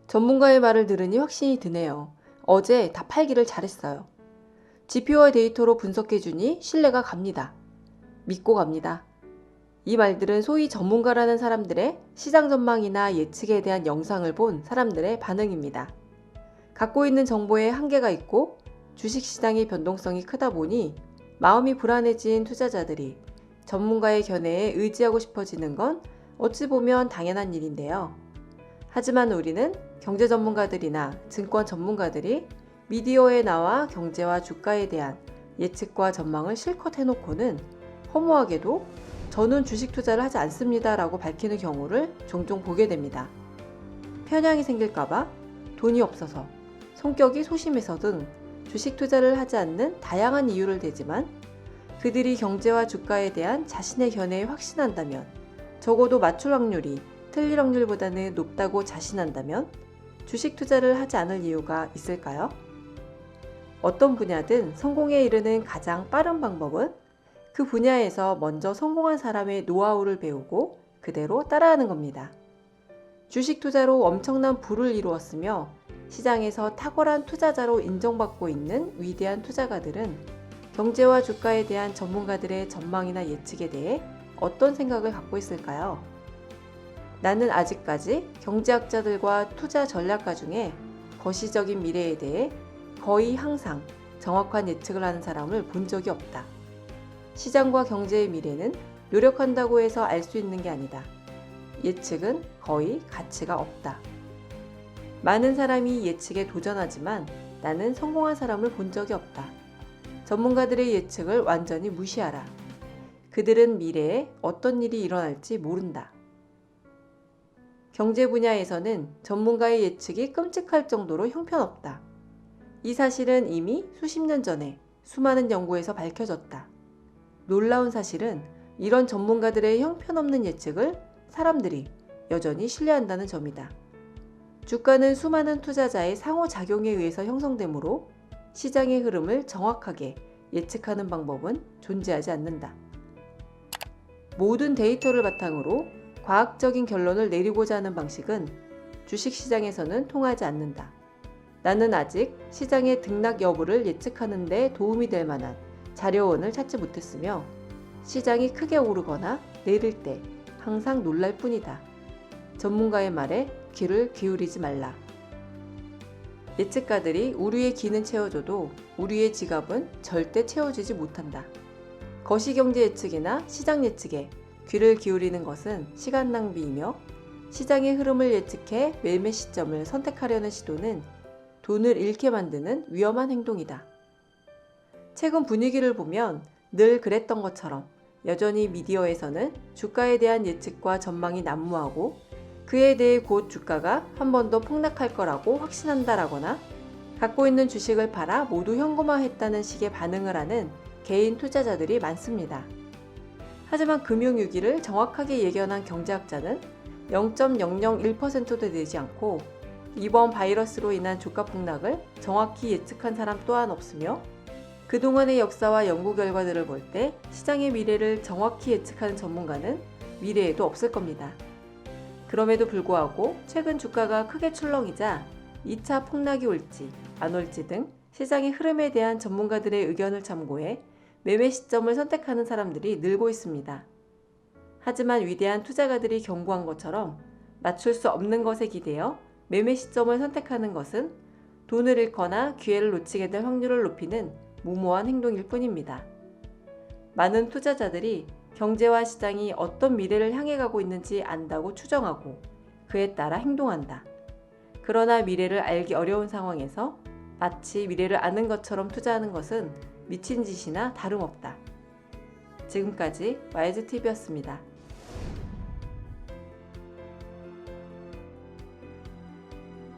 전문가의 말을 들으니 확신이 드네요. 어제 다 팔기를 잘했어요. 지표와 데이터로 분석해주니 신뢰가 갑니다. 믿고 갑니다. 이 말들은 소위 전문가라는 사람들의 시장 전망이나 예측에 대한 영상을 본 사람들의 반응입니다. 갖고 있는 정보에 한계가 있고 주식시장의 변동성이 크다 보니 마음이 불안해진 투자자들이 전문가의 견해에 의지하고 싶어지는 건 어찌 보면 당연한 일인데요. 하지만 우리는 경제 전문가들이나 증권 전문가들이 미디어에 나와 경제와 주가에 대한 예측과 전망을 실컷 해놓고는 허무하게도 저는 주식 투자를 하지 않습니다 라고 밝히는 경우를 종종 보게 됩니다. 편향이 생길까봐, 돈이 없어서, 성격이 소심해서 등 주식 투자를 하지 않는 다양한 이유를 대지만 그들이 경제와 주가에 대한 자신의 견해에 확신한다면, 적어도 맞출 확률이 틀릴 확률보다는 높다고 자신한다면 주식 투자를 하지 않을 이유가 있을까요? 어떤 분야든 성공에 이르는 가장 빠른 방법은 그 분야에서 먼저 성공한 사람의 노하우를 배우고 그대로 따라하는 겁니다. 주식 투자로 엄청난 부를 이루었으며 시장에서 탁월한 투자자로 인정받고 있는 위대한 투자가들은 경제와 주가에 대한 전문가들의 전망이나 예측에 대해 어떤 생각을 갖고 있을까요? 나는 아직까지 경제학자들과 투자 전략가 중에 거시적인 미래에 대해 거의 항상 정확한 예측을 하는 사람을 본 적이 없다. 시장과 경제의 미래는 노력한다고 해서 알 수 있는 게 아니다. 예측은 거의 가치가 없다. 많은 사람이 예측에 도전하지만 나는 성공한 사람을 본 적이 없다. 전문가들의 예측을 완전히 무시하라. 그들은 미래에 어떤 일이 일어날지 모른다. 경제 분야에서는 전문가의 예측이 끔찍할 정도로 형편없다. 이 사실은 이미 수십 년 전에 수많은 연구에서 밝혀졌다. 놀라운 사실은 이런 전문가들의 형편없는 예측을 사람들이 여전히 신뢰한다는 점이다. 주가는 수많은 투자자의 상호작용에 의해서 형성되므로 시장의 흐름을 정확하게 예측하는 방법은 존재하지 않는다. 모든 데이터를 바탕으로 과학적인 결론을 내리고자 하는 방식은 주식시장에서는 통하지 않는다. 나는 아직 시장의 등락 여부를 예측하는 데 도움이 될 만한 자료원을 찾지 못했으며 시장이 크게 오르거나 내릴 때 항상 놀랄 뿐이다. 전문가의 말에 귀를 기울이지 말라. 예측가들이 우리의 기는 채워줘도 우리의 지갑은 절대 채워지지 못한다. 거시경제 예측이나 시장 예측에 귀를 기울이는 것은 시간 낭비이며 시장의 흐름을 예측해 매매 시점을 선택하려는 시도는 돈을 잃게 만드는 위험한 행동이다. 최근 분위기를 보면 늘 그랬던 것처럼 여전히 미디어에서는 주가에 대한 예측과 전망이 난무하고 그에 대해 곧 주가가 한 번 더 폭락할 거라고 확신한다라거나 갖고 있는 주식을 팔아 모두 현금화했다는 식의 반응을 하는 개인 투자자들이 많습니다. 하지만 금융위기를 정확하게 예견한 경제학자는 0.001%도 되지 않고 이번 바이러스로 인한 주가 폭락을 정확히 예측한 사람 또한 없으며 그동안의 역사와 연구 결과들을 볼 때 시장의 미래를 정확히 예측하는 전문가는 미래에도 없을 겁니다. 그럼에도 불구하고 최근 주가가 크게 출렁이자 2차 폭락이 올지 안 올지 등 시장의 흐름에 대한 전문가들의 의견을 참고해 매매 시점을 선택하는 사람들이 늘고 있습니다. 하지만 위대한 투자가들이 경고한 것처럼 맞출 수 없는 것에 기대어 매매 시점을 선택하는 것은 돈을 잃거나 기회를 놓치게 될 확률을 높이는 무모한 행동일 뿐입니다. 많은 투자자들이 경제와 시장이 어떤 미래를 향해 가고 있는지 안다고 추정하고 그에 따라 행동한다. 그러나 미래를 알기 어려운 상황에서 마치 미래를 아는 것처럼 투자하는 것은 미친 짓이나 다름없다. 지금까지 YGTV였습니다.